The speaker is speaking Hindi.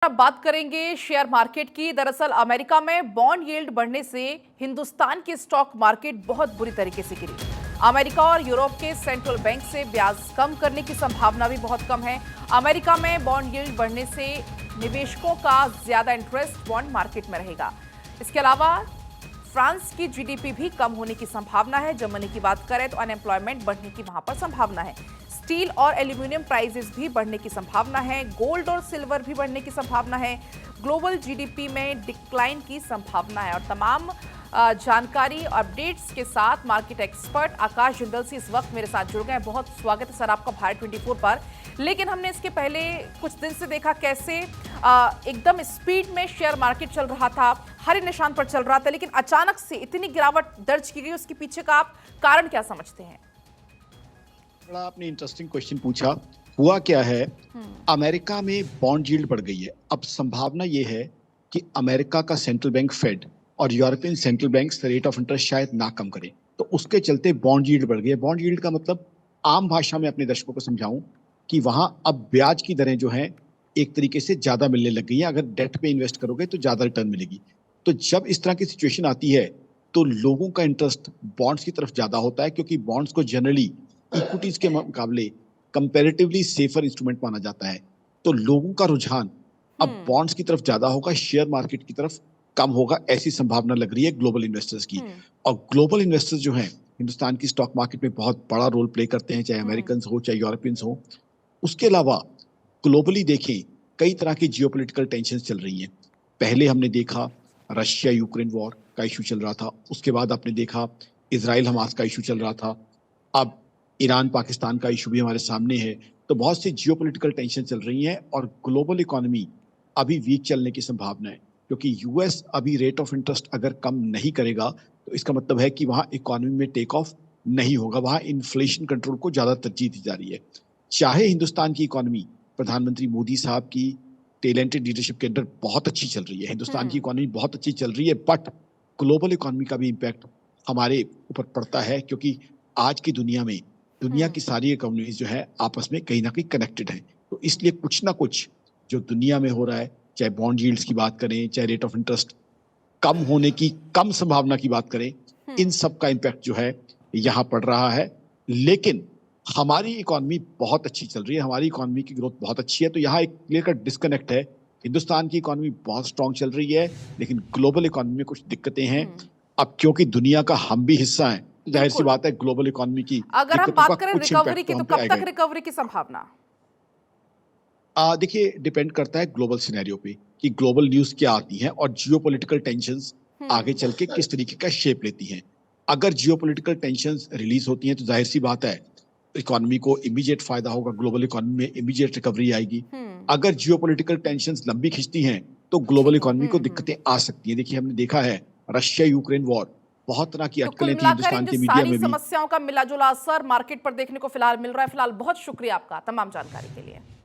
अब बात करेंगे शेयर मार्केट की। दरअसल अमेरिका में बॉन्ड यील्ड बढ़ने से हिंदुस्तान की स्टॉक मार्केट बहुत बुरी तरीके से गिरी। अमेरिका और यूरोप के सेंट्रल बैंक से ब्याज कम करने की संभावना भी बहुत कम है। अमेरिका में बॉन्ड यील्ड बढ़ने से निवेशकों का ज्यादा इंटरेस्ट बॉन्ड मार्केट में रहेगा। इसके अलावा फ्रांस की जीडीपी भी कम होने की संभावना है। जर्मनी की बात करें तो अनएम्प्लॉयमेंट बढ़ने की वहां पर संभावना है। स्टील और एल्यूमिनियम प्राइसेस भी बढ़ने की संभावना है। गोल्ड और सिल्वर भी बढ़ने की संभावना है। ग्लोबल जीडीपी में डिक्लाइन की संभावना है। और तमाम जानकारी अपडेट्स के साथ मार्केट एक्सपर्ट आकाश जिंदल से इस वक्त मेरे साथ जुड़ गए हैं। बहुत स्वागत है सर आपका भारत 24 पर। लेकिन हमने इसके पहले कुछ दिन से देखा कैसे एकदम स्पीड में शेयर मार्केट चल रहा था, हरे निशान पर चल रहा था, लेकिन अचानक से इतनी गिरावट दर्ज की गई। उसके पीछे का आप कारण क्या समझते हैं? बड़ा आपने इंटरेस्टिंग क्वेश्चन पूछा। हुआ क्या है, अमेरिका में बॉन्ड यील्ड बढ़ गई है। अब संभावना यह है कि अमेरिका का सेंट्रल बैंक फेड और European central bank rate of interest शायद ना कम करे, तो उसके चलते बॉन्ड यील्ड बढ़ गई है। बॉन्ड यील्ड का मतलब आम भाषा में अपने दर्शकों को समझाऊं कि वहां अब ब्याज की दरें जो हैं एक तरीके से ज्यादा मिलने लग गई हैं। अगर डेट पे इन्वेस्ट करोगे तो ज्यादा रिटर्न मिलेगी। तो जब इस तरह की सिचुएशन आती है तो लोगों का इंटरेस्ट बॉन्ड्स की तरफ ज्यादा होता है, क्योंकि बॉन्ड्स को जनरली इक्विटीज के मुकाबले कंपैरेटिवली सेफर इंस्ट्रूमेंट माना जाता है। तो लोगों का रुझान अब बॉन्ड्स की तरफ ज्यादा होगा, शेयर मार्केट की तरफ कम होगा, ऐसी संभावना लग रही है ग्लोबल इन्वेस्टर्स की। और ग्लोबल इन्वेस्टर्स जो हैं हिंदुस्तान की स्टॉक मार्केट में बहुत बड़ा रोल प्ले करते हैं, चाहे अमेरिकन हो चाहे यूरोपियंस हो। उसके अलावा ग्लोबली देखें, कई तरह की जियोपॉलिटिकल टेंशन चल रही हैं। पहले हमने देखा रशिया यूक्रेन वॉर का इशू चल रहा था, उसके बाद आपने देखा इजराइल हमास का इशू चल रहा था, अब ईरान पाकिस्तान का इशू भी हमारे सामने है। तो बहुत सी जियोपॉलिटिकल टेंशन चल रही हैं और ग्लोबल इकोनॉमी अभी वीक चलने की संभावना है, क्योंकि यूएस अभी रेट ऑफ इंटरेस्ट अगर कम नहीं करेगा तो इसका मतलब है कि वहां इकोनॉमी में टेक ऑफ नहीं होगा, वहां इन्फ्लेशन कंट्रोल को ज्यादा तरजीह दी जा रही है। चाहे हिंदुस्तान की इकोनॉमी प्रधानमंत्री मोदी साहब की टैलेंटेड लीडरशिप के अंदर बहुत अच्छी चल रही है, हिंदुस्तान की इकोनॉमी बहुत अच्छी चल रही है, बट ग्लोबल इकोनॉमी का भी इम्पैक्ट हमारे ऊपर पड़ता है, क्योंकि आज की दुनिया में दुनिया की सारी इकोनॉमीज जो है आपस में कहीं ना कहीं कनेक्टेड है। तो इसलिए कुछ ना कुछ जो दुनिया में हो रहा है, चाहे बॉन्ड यील्ड्स की बात करें, चाहे रेट ऑफ इंटरेस्ट कम होने की कम संभावना की बात करें, इन सब का इम्पैक्ट जो है यहाँ पड़ रहा है। लेकिन हमारी इकोनॉमी बहुत अच्छी चल रही है, हमारी इकोनॉमी की ग्रोथ बहुत अच्छी है। तो यहाँ एक क्लियर कट डिस्कनेक्ट है। हिंदुस्तान की इकोनॉमी बहुत स्ट्रांग चल रही है, लेकिन ग्लोबल इकोनॉमी में कुछ दिक्कतें हैं। अब क्योंकि दुनिया का हम भी हिस्सा हैं, जाहिर सी बात है ग्लोबल इकोनॉमी की अगर हम दिक्कतों का बात करें कुछ रिकवरी इम्पैक्ट की, तो तो हम पे कब आएगा तक ही। रिकवरी की संभावना? देखिए, डिपेंड करता है ग्लोबल सिनेरियो पे कि ग्लोबल न्यूज क्या आती हैं और जियोपॉलिटिकल टेंशंस आगे चल के किस तरीके का शेप लेती हैं। अगर जियोपॉलिटिकल टेंशंस रिलीज होती हैं तो जाहिर सी बात है इकोनॉमी को इमीडिएट फायदा होगा, ग्लोबल इकोनॉमी में इमीडिएट रिकवरी आएगी। अगर जियोपॉलिटिकल टेंशंस लंबी खिंचती हैं तो ग्लोबल ठीक है। इकोनॉमी को दिक्कतें आ सकती हैं। देखिए, हमने देखा है रशिया यूक्रेन वॉर, बहुत तरह की तो कुल अटकलें थी मिलाकर इन हिंदुस्तान जो के मीडिया सारी में भी। समस्याओं का मिला जुला असर मार्केट पर देखने को फिलहाल मिल रहा है। फिलहाल बहुत शुक्रिया आपका तमाम जानकारी के लिए।